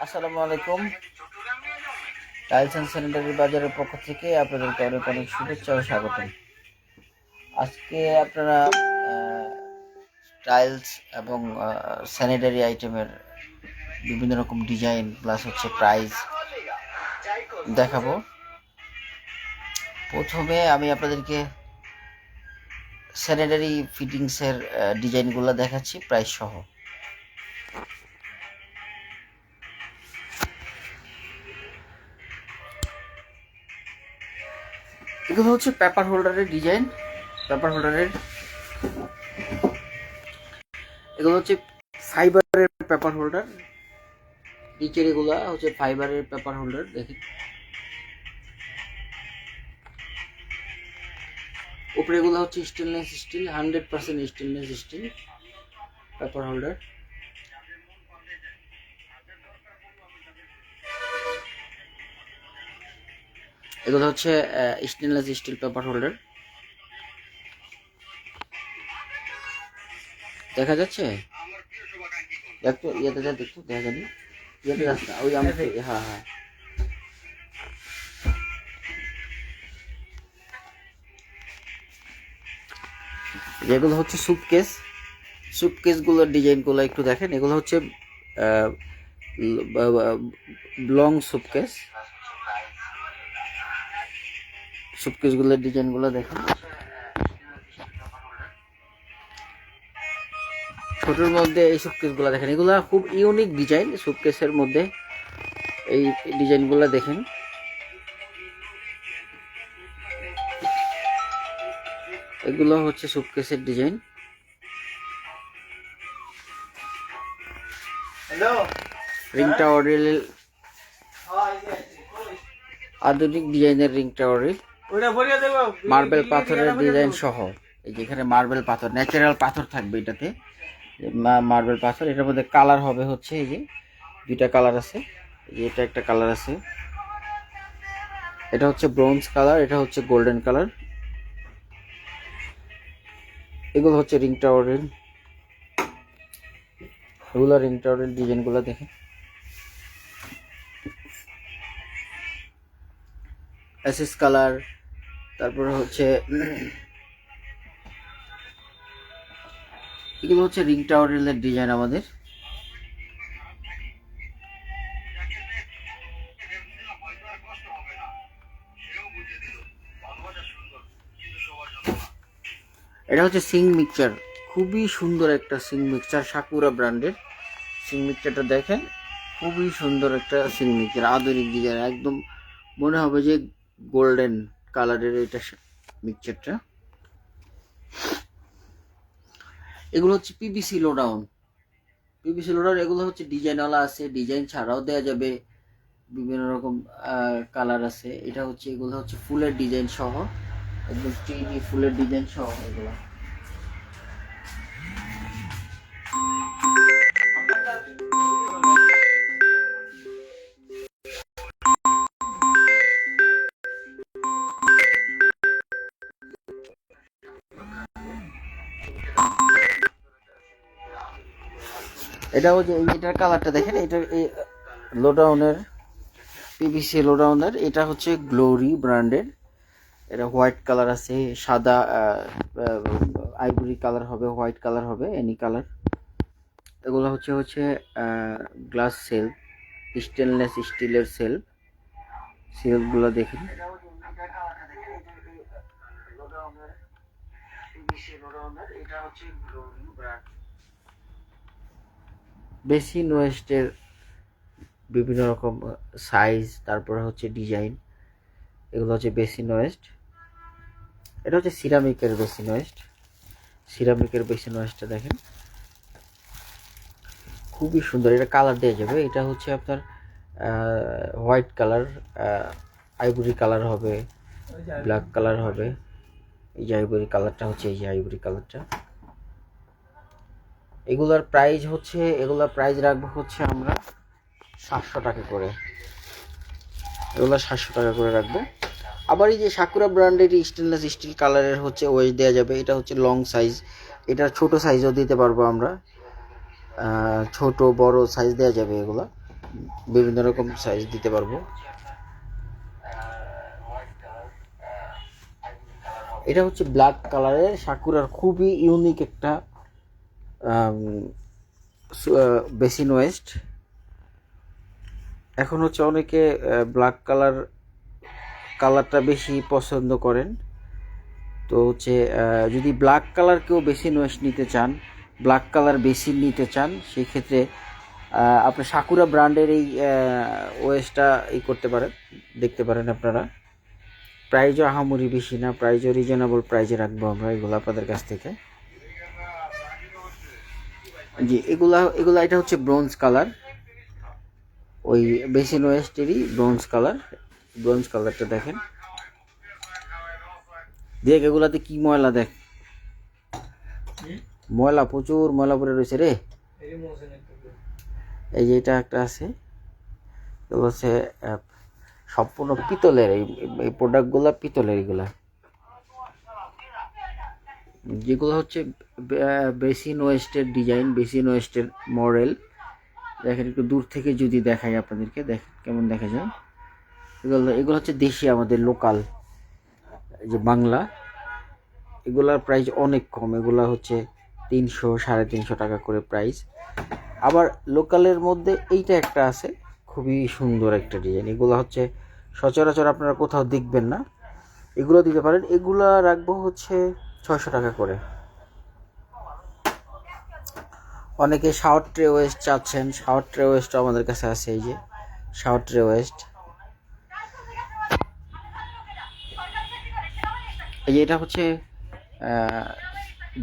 আসসালামু আলাইকুম। Tiles and sanitary বাজারের পক্ষ থেকে আপনাদেরকে অনেক অনেক শুভেচ্ছা ও স্বাগতম। আজকে আপনারা টাইলস এবং স্যানিটারি আইটেমের বিভিন্ন রকম ডিজাইন প্লাস হচ্ছে প্রাইস দেখাবো। প্রথমে আমি আপনাদেরকে স্যানিটারি ফিটিংসের ডিজাইনগুলো দেখাচ্ছি প্রাইস সহ। এগুলো হচ্ছে পেপার হোল্ডারের ডিজাইন। পেপার হোল্ডারের এগুলো হচ্ছে ফাইবারের পেপার হোল্ডার। নিচের এগুলো হচ্ছে ফাইবারের পেপার হোল্ডার। দেখেন উপরে এগুলো হচ্ছে stainless steel, 100% stainless steel paper holder. এগুলো হচ্ছে স্টেনলেস স্টিল পেপার হোল্ডার। দেখা যাচ্ছে? দেখতো ইয়েতে যা দেখতো দেখা যাবে ইয়েতে যাচ্ছে ওই আমি হ্যাঁ হ্যাঁ যেগুলো হচ্ছে সুটকেস। সুটকেসগুলোর ডিজাইনগুলো একটু দেখেন। এগুলো হচ্ছে লং সুটকেস। সুটকেসগুলোর ডিজাইনগুলো দেখেন। ছোটোর মধ্যে এই সুটকেসগুলো দেখেন। এগুলো খুব ইউনিক ডিজাইন সুটকেসের মধ্যে। এই ডিজাইনগুলো দেখেন। এগুলো হচ্ছে সুটকেসের ডিজাইন। রিং টাওয়ারের আধুনিক ডিজাইনের রিং টাওয়ারের মার্বেল পাথরের ডিজাইন সহ। এই যে এখানে মার্বেল পাথর, ন্যাচারাল পাথর থাকবে এটাতে, মার্বেল পাথর। এটার মধ্যে কালার হবে হচ্ছে এই যে দুইটা কালার আছে। এই যে এটা একটা কালার আছে, এটা হচ্ছে ব্রোঞ্জ কালার, এটা হচ্ছে গোল্ডেন কালার। এগুলো হচ্ছে রিং টাওয়ারের, এগুলো রিং টাওয়ারের ডিজাইনগুলো দেখেন। অ্যাসেস কালার, তারপরে হচ্ছে এগুলো হচ্ছে রিং টাওয়ারের ডিজাইন আমাদের। এটা হচ্ছে সিং মিক্সচার, খুবই সুন্দর একটা সিং মিক্সচার, সাকুরা ব্র্যান্ডের সিং মিক্সচারটা দেখেন। খুবই সুন্দর একটা সিং মিক্সচার, আধুনিক ডিজাইন, একদম মনে হবে যে গোল্ডেন কালারের এটা মিক্সচারটা। এগুলো হচ্ছে পিভিসি লোডাউন। পিভিসি লোডাউন এগুলো হচ্ছে ডিজাইনওয়ালা আছে, ডিজাইন ছাড়াও দেওয়া যাবে, বিভিন্ন রকম কালার আছে। এটা হচ্ছে এগুলো হচ্ছে ফুলের ডিজাইন সহ, একদম স্টিলি ফুলের ডিজাইন সহ এগুলো। এটা হচ্ছে এটার কালারটা দেখেন। এটা লোডাউনের পিভিসি লোডাউনের, এটা হচ্ছে গ্লোরি ব্র্যান্ডের। এটা হোয়াইট কালার আছে, সাদা আইভরি কালার হবে, হোয়াইট কালার হবে, এনি কালার। এগুলো হচ্ছে গ্লাস সেল, স্টেনলেস স্টিলের সেল। সেলগুলো দেখেন। এটা হচ্ছে গ্লোরি ব্র্যান্ড। বেসিন ওয়েস্টের বিভিন্ন রকম সাইজ, তারপরে হচ্ছে ডিজাইন। এগুলো হচ্ছে বেসিন ওয়েস্ট। এটা হচ্ছে সিরামিকের বেসিন ওয়েস্ট। সিরামিকের বেসিন ওয়েস্টটা দেখেন, খুবই সুন্দর। এটা কালার দেওয়া যাবে। এটা হচ্ছে আপনার হোয়াইট কালার, আইভরি কালার হবে, ব্ল্যাক কালার হবে। এই যে আইভরি কালারটা হচ্ছে, এই যে আইভরি কালারটা। এগুলার প্রাইস রাখবো হচ্ছে আমরা 700 টাকা করে। এগুলো 700 টাকা করে রাখবো। আবার এই যে সাকুরা ব্র্যান্ডের স্টেনলেস স্টিল কালারের হচ্ছে ওয়েস্ট দেওয়া যাবে। এটা হচ্ছে লং সাইজ, এটা ছোট সাইজও দিতে পারবো আমরা, ছোট বড় সাইজ দেওয়া যাবে এগুলো। বিভিন্ন রকম সাইজ দিতে পারবো। এটা হচ্ছে ব্ল্যাক কালারের সাকুরার খুবই ইউনিক একটা বেসিন ওয়েস্ট। এখন হচ্ছে অনেকে ব্ল্যাক কালারটা বেশি পছন্দ করেন। তো হচ্ছে যদি ব্ল্যাক কালার কেউ বেসিন ওয়েস্ট নিতে চান, ব্ল্যাক কালার বেসিন নিতে চান, সেই ক্ষেত্রে আপনি সাকুরা ব্র্যান্ডের এই ওয়েস্টটা করতে পারেন, দেখতে পারেন আপনারা। প্রাইজও আহামরি বেশি না, প্রাইজও রিজনেবল প্রাইজে রাখবো আমরা এগুলো আপনাদের কাছ থেকে। জি, এগুলা এটা হচ্ছে ব্রোঞ্জ কালার, ওই বেসিন ওয়েস্টেরই ব্রোঞ্জ কালারটা দেখেন। দেখ এগুলাতে কি ময়লা, দেখ ময়লা, প্রচুর ময়লা পড়ে রয়েছে রে। এই যে এটা একটা আছে, এগুলো হচ্ছে সম্পূর্ণ পিতলের, এই প্রোডাক্টগুলো পিতলের। যেগুলো হচ্ছে বেসিন ওয়েস্টের ডিজাইন, বেসিন ওয়েস্টের মডেল। দেখেন একটু দূর থেকে যদি দেখাই আপনাদেরকে, দেখেন কেমন দেখা যায়। এগুলো হচ্ছে দেশি, আমাদের লোকাল, এই যে বাংলা। এগুলার প্রাইস অনেক কম, এগুলা হচ্ছে 300 350 টাকা করে প্রাইস। আবার লোকালের মধ্যে এইটা একটা আছে, খুবই সুন্দর একটা ডিজাইন। এগুলো হচ্ছে সচরাচর আপনারা কোথাও দেখবেন না, এগুলো দিতে পারেন। এগুলা রাখবো হচ্ছে 600 টাকা করে। অনেকে শাওয়ার ট্রে ওয়েস্ট চাচ্ছেন, শাওয়ার ট্রে ওয়েস্টও আমাদের কাছে আছে। এই যে শাওয়ার ট্রে ওয়েস্ট, এই যে এটা হচ্ছে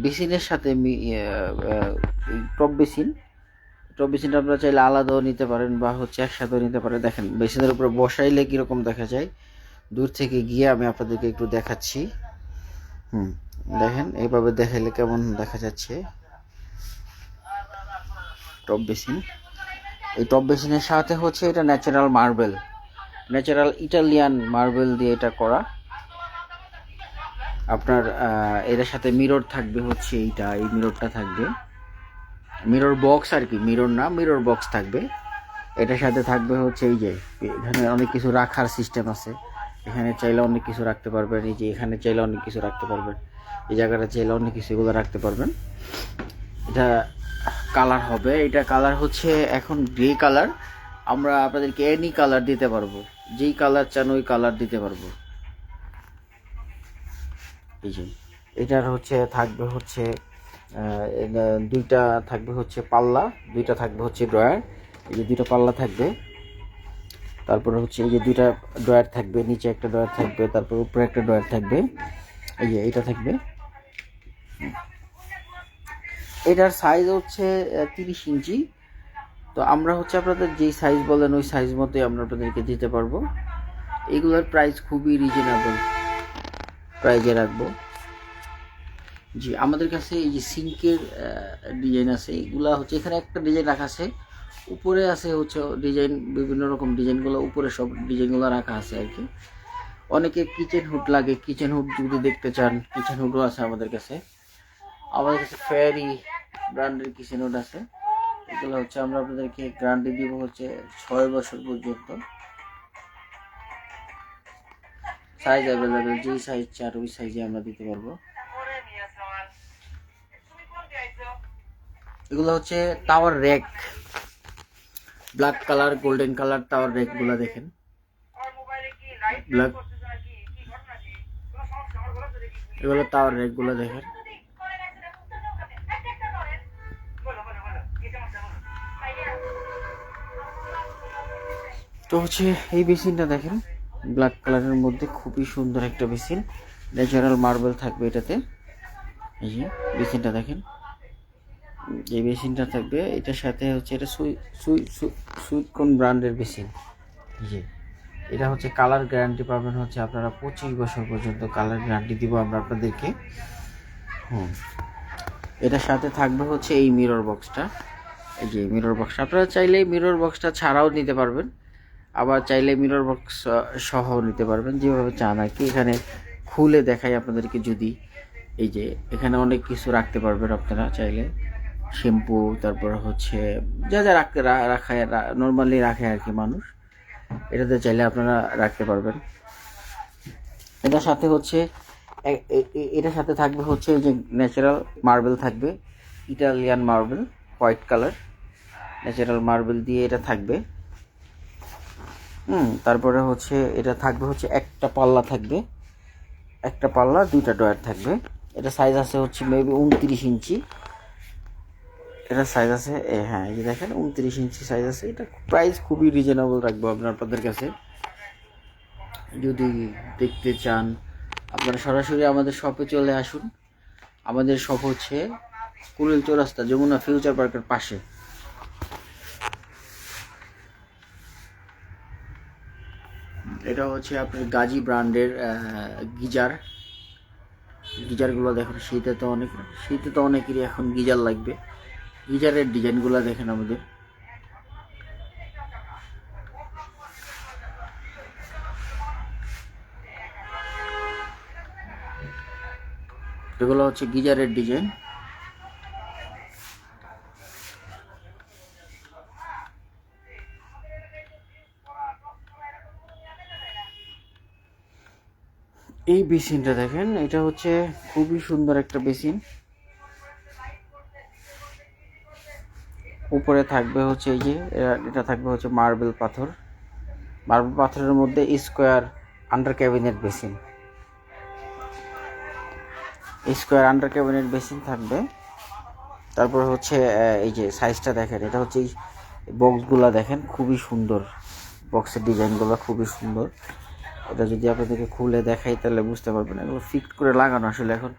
বেসিনের সাথে টপ বেসিনটা আপনারা চাইলে আলাদাও নিতে পারেন বা হচ্ছে একসাথেও নিতে পারেন। দেখেন বেসিনের উপরে বসাইলে কীরকম দেখা যায়, দূর থেকে গিয়ে আমি আপনাদেরকে একটু দেখাচ্ছি। দেখেন এইভাবে দেখাইলে কেমন দেখা যাচ্ছে টপ বেসিন। এই টপ বেসিনের সাথে হচ্ছে এটা ন্যাচারাল ইটালিয়ান মার্বেল দিয়ে এটা করা। আপনার এটার সাথে মিরর থাকবে, হচ্ছে এই মিররটা থাকবে, মিরর বক্স আর কি, মিরর না, মিরর বক্স থাকবে। এটার সাথে থাকবে হচ্ছে এই যে এখানে অনেক কিছু রাখার সিস্টেম আছে, এখানে চাইলে অনেক কিছু রাখতে পারবেন। এই যে এখানে চাইলে অনেক কিছু রাখতে পারবেন, এই জায়গাটা চাইলে অনেক কিছু এগুলো রাখতে পারবেন। এটা কালার হবে, এটা কালার হচ্ছে এখন গ্রে কালার। আমরা আপনাদেরকে এনি কালার দিতে পারবো, যেই কালার চান ওই কালার দিতে পারবো। এই যে এটার হচ্ছে থাকবে হচ্ছে দুইটা থাকবে হচ্ছে পাল্লা, দুইটা থাকবে হচ্ছে ড্রয়ার। এই যে দুইটা পাল্লা থাকবে, তারপরে হচ্ছে এই যে দুইটা ড্রয়ার থাকবে, নিচে একটা ড্রয়ার থাকবে, তারপর উপরে একটা ড্রয়ার থাকবে। এই যে এটা থাকবে। এটার সাইজ হচ্ছে 30 ইঞ্চি। তো আমরা হচ্ছে আপনাদের যেই সাইজ বলেন ওই সাইজ মতোই আমরা আপনাদেরকে দিতে পারবো। এগুলোর প্রাইস খুবই রিজনেবল প্রাইজে রাখবো। জি, আমাদের কাছে এই যে সিঙ্কের ডিজাইন আছে, এগুলা হচ্ছে এখানে একটা ডিজাইন রাখা আছে, উপরে আছে হচ্ছে ডিজাইন, বিভিন্ন রকম ডিজাইনগুলো উপরে সব ডিজাইনগুলো রাখা আছে আর কি। অনেকে কিচেন হুড লাগে, কিচেন হুড যদি দেখতে চান, কিচেন হুডও আছে আমাদের কাছে। আমাদের কাছে ফেয়ারি ব্র্যান্ডের কিচেন হুড আছে। এগুলো হচ্ছে আমরা আপনাদেরকে গ্যারান্টি দিব হচ্ছে 6 বছর পর্যন্ত। সাইজ অ্যাভেলেবেল, যেই সাইজ চান ওই সাইজে আমরা দিতে পারবো। এগুলো হচ্ছে tower rack, black colour, golden colour tower rack গুলা দেখেন। এগুলো টাওয়ার র্যাক গুলো দেখেন। তো হচ্ছে এই বেসিনটা দেখেন, ব্ল্যাক কালারের মধ্যে খুবই সুন্দর একটা বেসিন, ন্যাচারাল মার্বেল থাকবে এটাতে। এই যে বেসিনটা দেখেন, এই বেসিনটা থাকবে এটার সাথে হচ্ছে, এটা সুইটকন ব্র্যান্ডের বেসিন। এই যে এটা হচ্ছে কালার গ্যারান্টি পাবেন হচ্ছে আপনারা 25 বছর পর্যন্ত কালার গ্যারান্টি দিব আমরা আপনাদেরকে। এটার সাথে থাকবে হচ্ছে এই মিরর বক্সটা। এই যে মিরর বক্সটা আপনারা চাইলে মিরর বক্সটা ছাড়াও নিতে পারবেন, আবার চাইলে মিরর বক্স সহ নিতে পারবেন, যেভাবে চান আর কি। এখানে খুলে দেখাই আপনাদেরকে, যদি এই যে এখানে অনেক কিছু রাখতে পারবেন আপনারা চাইলে, শ্যাম্পু, তারপরে হচ্ছে যা যা রাখায় নর্মালি রাখে আর কি মানুষ, এটাতে চাইলে আপনারা রাখতে পারবেন। এটার সাথে হচ্ছে এটার সাথে থাকবে হচ্ছে যে ন্যাচারাল মার্বেল থাকবে, Italian marble, white colour natural marble দিয়ে এটা থাকবে। তারপরে হচ্ছে এটা থাকবে হচ্ছে একটা পাল্লা থাকবে, একটা পাল্লা, দুইটা ডয়ার থাকবে। এটা সাইজ আছে হচ্ছে মেবি 29 ইঞ্চি। এটা সাইজ আছে, হ্যাঁ এই যে দেখেন 29 ইঞ্চি সাইজ আছে। এটা প্রাইস খুবই রিজনেবল রাখবো আপনাদের কাছে। যদি দেখতে চান আপনারা সরাসরি আমাদের শপে চলে আসুন। আমাদের শপ হচ্ছে কুড়িল চৌরাস্তা, যমুনা ফিউচার পার্কের পাশে। এটা হচ্ছে আপনার গাজী ব্র্যান্ডের গিজারগুলো দেখেন। শীতে তো অনেকেরই এখন গিজার লাগবে। গিজারের ডিজাইনগুলো দেখেন আমাদের। এগুলো হচ্ছে গিজারের ডিজাইন। এই বেসিনটা দেখেন, এটা হচ্ছে খুবই সুন্দর একটা বেসিন। উপরে থাকবে হচ্ছে এই যে এটা থাকবে হচ্ছে মার্বেল পাথরের মধ্যে স্কোয়ার আন্ডার ক্যাবিনেট বেসিন থাকবে। তারপর হচ্ছে এই যে সাইজটা দেখেন, এটা হচ্ছে এই বক্সগুলা দেখেন খুবই সুন্দর, বক্সের ডিজাইনগুলো খুবই সুন্দর। এটা যদি আপনাদেরকে খুলে দেখাই তাহলে বুঝতে পারবেন। এগুলো ফিক্সড করে লাগানো, আসলে এখন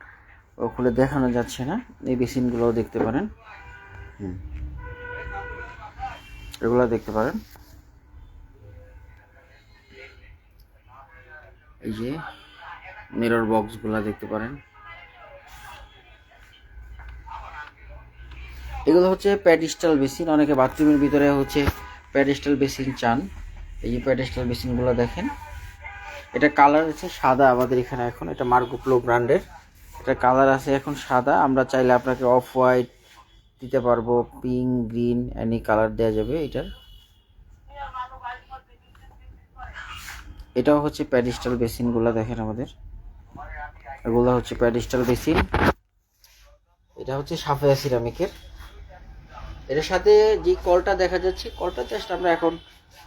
খুলে দেখানো যাচ্ছে না। এই বেসিনগুলোও দেখতে পারেন, এগুলো দেখতে পারেন। এই যে মিরর বক্সগুলো দেখতে পারেন। এগুলো হচ্ছে প্যাডিস্টাল বেসিন। অনেকে বাথরুমের ভিতরে হচ্ছে প্যাডিস্টাল বেসিন চান। এই যে প্যাডিস্টাল বেসিনগুলো দেখেন। এটা কালার আছে সাদা আমাদের এখানে এখন। এটা মার্কোপ্লো ব্র্যান্ডের। এটা কালার আছে এখন সাদা। আমরা চাইলে আপনাকে অফ হোয়াইট দিতে পারবো, পিঙ্ক, গ্রিন, এনি কালার দেওয়া যাবে এটার। এটাও হচ্ছে প্যাডিস্টাল বেসিনগুলো দেখেন আমাদের। এগুলো হচ্ছে প্যাডিস্টাল বেসিন। এটা হচ্ছে সাফায়া সিরামিকের। এটার সাথে যে কলটা দেখা যাচ্ছে, কলটা জাস্ট আমরা এখন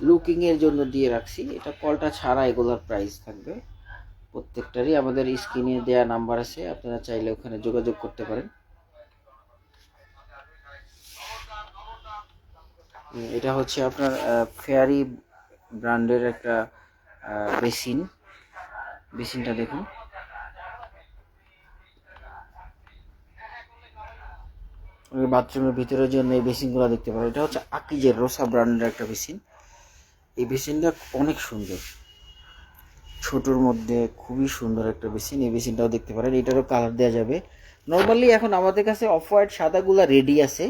লুকিং এর জন্য দিয়ে রাখছি। এটা কলটা ছাড়া এগুলোর প্রাইস থাকবে প্রত্যেকটারই। আমাদের স্ক্রিনে দেয়া নাম্বার আছে, আপনারা চাইলে ওখানে যোগাযোগ করতে পারেন। এটা হচ্ছে আপনার ফেয়ারি ব্র্যান্ডের একটা বেসিনটা দেখুন। বাথরুমের ভিতরের জন্য এই বেসিনগুলো দেখতে পারেন। এটা হচ্ছে আকিজের রোসা ব্র্যান্ডের একটা বেসিন। এই বেসিনটা অনেক সুন্দর, ছোটোর মধ্যে খুবই সুন্দর একটা বেসিন। এই বেসিনটাও দেখতে পারেন। এটারও কালার দেওয়া যাবে। নর্মালি এখন আমাদের কাছে অফ হোয়াইট সাদাগুলা রেডি আছে।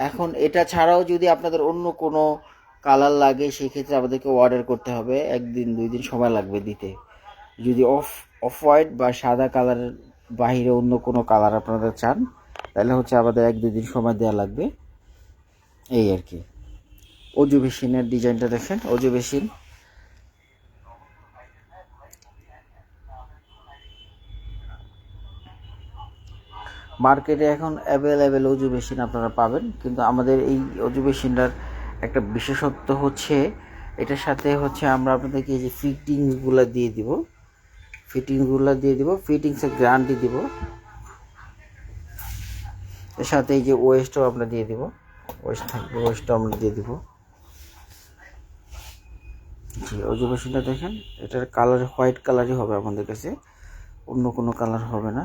এখন এটা ছাড়াও যদি আপনাদের অন্য কোনো কালার লাগে সেই ক্ষেত্রে আমাদেরকে অর্ডার করতে হবে। 1-2 দিন সময় লাগবে দিতে। যদি অফ হোয়াইট বা সাদা কালারের বাহিরে অন্য কোনো কালার আপনারা চান তাহলে হচ্ছে আমাদের 1-2 দিন সময় দেওয়া লাগবে, এই আর কি। অজু বেসিনের ডিজাইনটা দেখেন। অজু বেসিন মার্কেটে এখন অ্যাভেলেবেল অজু বেসিন আপনারা পাবেন, কিন্তু আমাদের এই অজু বেসিনটার একটা বিশেষত্ব হচ্ছে এটার সাথে হচ্ছে আমরা আপনাদেরকে এই যে ফিটিংসগুলো দিয়ে দিব, ফিটিংসের গ্যারান্টি দিব। এর সাথে এই যে ওয়েস্টও আমরা দিয়ে দিব, ওয়েস্ট থাকবে, ওয়েস্টও আমরা দিয়ে দিব। জি, অজু বেসিনটা দেখেন। এটার কালার হোয়াইট কালারই হবে আমাদের কাছে, অন্য কোনো কালার হবে না।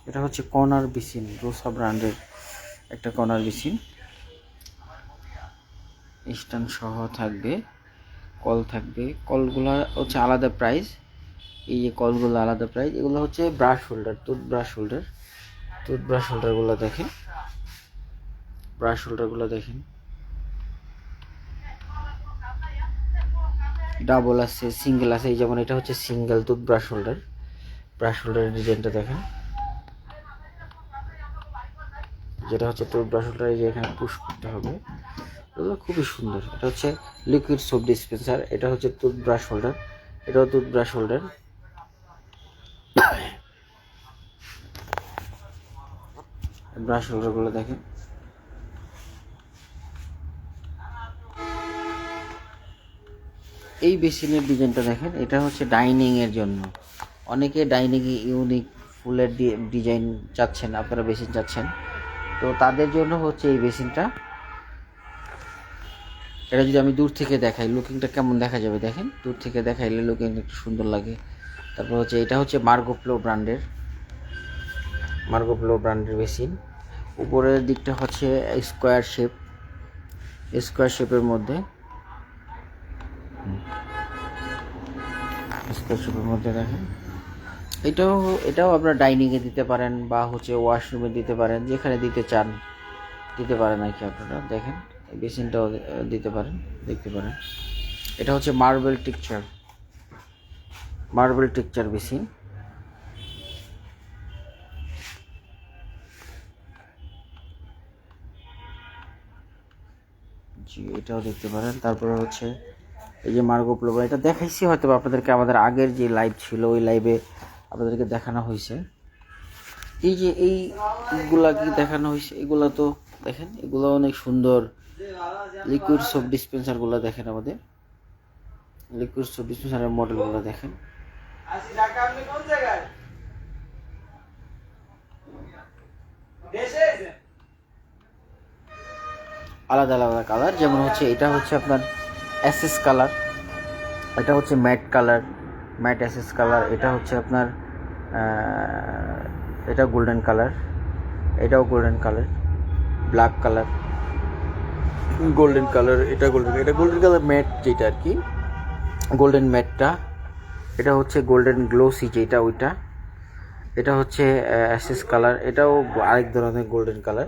এটা হচ্ছে কর্নার বেসিন, রোসা ব্র্যান্ডের একটা কর্নার বেসিন। স্ট্যান্ড সহ থাকবে, কল থাকবে। কলগুলো হচ্ছে আলাদা প্রাইস। এই যে কলগুলো আলাদা প্রাইস। এগুলো হচ্ছে ব্রাশ হোল্ডার, টুথব্রাশ হোল্ডারগুলো দেখেন। ডাবল আছে, সিঙ্গেল আছে। এই যেমন এটা হচ্ছে সিঙ্গেল টুথব্রাশ হোল্ডারের ডিজাইনটা দেখেন। যেটা হচ্ছে টুথব্রাশ হোল্ডার, এই যে এখানে পুশ করতে হবে, এগুলো খুবই সুন্দর। এটা হচ্ছে লিকুইড সোপ ডিসপেন্সার, এটা হচ্ছে টুথব্রাশ হোল্ডার, এটাও টুথব্রাশ হোল্ডার। ব্রাশ হোল্ডারগুলো দেখেন, এই বেসিনের ডিজাইনটা দেখেন, এটা হচ্ছে ডাইনিং এর জন্য। অনেকে ডাইনিং এ ইউনিক ফুলের ডিজাইন চাচ্ছেন, আপনারা বেসিন চাচ্ছেন, তো তাদের জন্য হচ্ছে এই বেসিনটা। এটা যদি আমি দূর থেকে দেখাই, লুকিংটা কেমন দেখা যাবে দেখেন, দূর থেকে দেখাইলে লুকিং একটু সুন্দর লাগে। তারপর হচ্ছে এটা হচ্ছে মার্গোফ্লো ব্র্যান্ডের বেসিন। উপরের দিকটা হচ্ছে স্কোয়ার শেপের মধ্যে, দেখেন। এটাও আপনার ডাইনিংয়ে দিতে পারেন বা হচ্ছে ওয়াশরুমে দিতে পারেন, যেখানে দিতে চান দিতে পারেন আর কি। আপনারা দেখেন এই বেসিনটাও দিতে পারেন, দেখতে পারেন। এটা হচ্ছে মার্বেল টেক্সচার বেসিন। জি, এটাও দেখতে পারেন। তারপরে হচ্ছে এই যে মার্গোফ্লো, এটা দেখাইছি হয়তো আপনাদেরকে, আমাদের আগের যে লাইভ ছিল ওই লাইভে আপনাদেরকে দেখানো হয়েছে। এই যে এইগুলা কি দেখানো হয়েছে, এগুলা তো দেখেন, এগুলো অনেক সুন্দর। লিকুইড সোপ ডিসপেন্সার গুলো দেখেন, আমাদের লিকুইড সোপ ডিসপেন্সারের মডেল গুলো দেখেন। আলাদা আলাদা কালার, যেমন হচ্ছে এটা হচ্ছে আপনার এসএস কালার, এটা হচ্ছে ম্যাট এসএস কালার, এটা হচ্ছে আপনার এটা গোল্ডেন কালার, এটাও golden colour, black colour, golden colour, এটা গোল্ডেন কালার ম্যাট, যেটা আর কি গোল্ডেন ম্যাটটা। এটা হচ্ছে গোল্ডেন গ্লোসি, যেটা ওইটা। এটা হচ্ছে অ্যাশেস কালার, এটাও আরেক ধরনের গোল্ডেন কালার।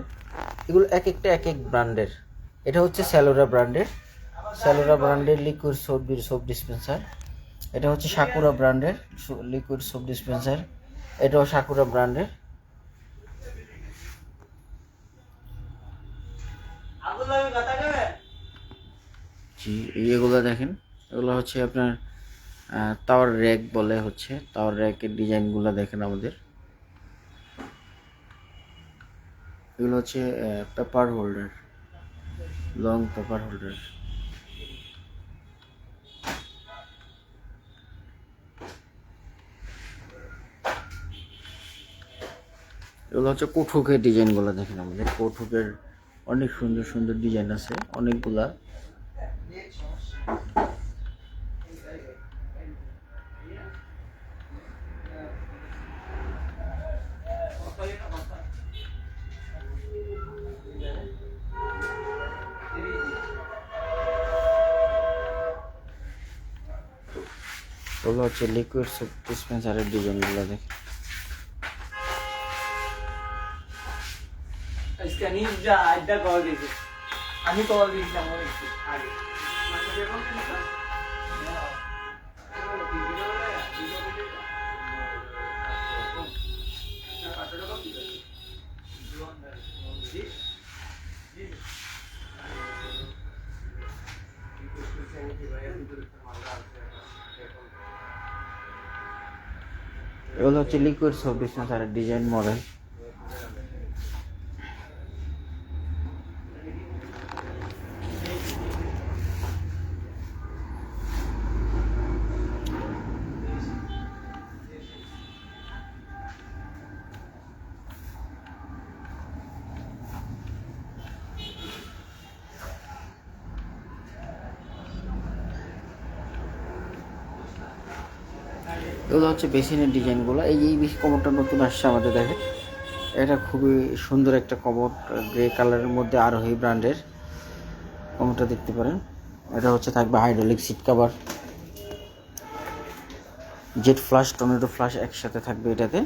এগুলো এক একটা এক এক ব্র্যান্ডের। এটা হচ্ছে স্যালোরা ব্র্যান্ডের লিকুইড সোপ ডিসপেন্সার। এটা হচ্ছে সাকুরা ব্র্যান্ডের লিকুইড সোপ ডিসপেন্সার, এটাও সাকুরা ব্র্যান্ডের। জি, এগুলো দেখেন, এগুলো হচ্ছে আপনার টাওয়ার র্যাক বলে, হচ্ছে টাওয়ার র্যাকের ডিজাইনগুলো দেখেন আমাদের। এগুলো হচ্ছে paper holder, long paper holder. এগুলো হচ্ছে কোঠুকের ডিজাইনগুলো দেখেন আমাদের, কোঠুকের অনেক সুন্দর সুন্দর ডিজাইন আছে অনেকগুলা। ওগুলো হচ্ছে লিকুইড সোপ ডিসপেন্সারের ডিজাইনগুলো দেখেন। আমি কল দিয়েছিলাম আগে। এগুলো হচ্ছে লিকুইড সোপ ডিসপেন্সারের ডিজাইন মডেল। এগুলো হচ্ছে বেসিনের ডিজাইনগুলো। এই বেশি কমোডটা নতুন আসছে আমাদের, দেখেন এটা খুবই সুন্দর একটা কমোড, গ্রে কালারের মধ্যে আরোহী ব্র্যান্ডের কমোডটা দেখতে পারেন। এটা হচ্ছে থাকবে hydraulic seat cover, jet flush, tornado flush একসাথে থাকবে এটাতে।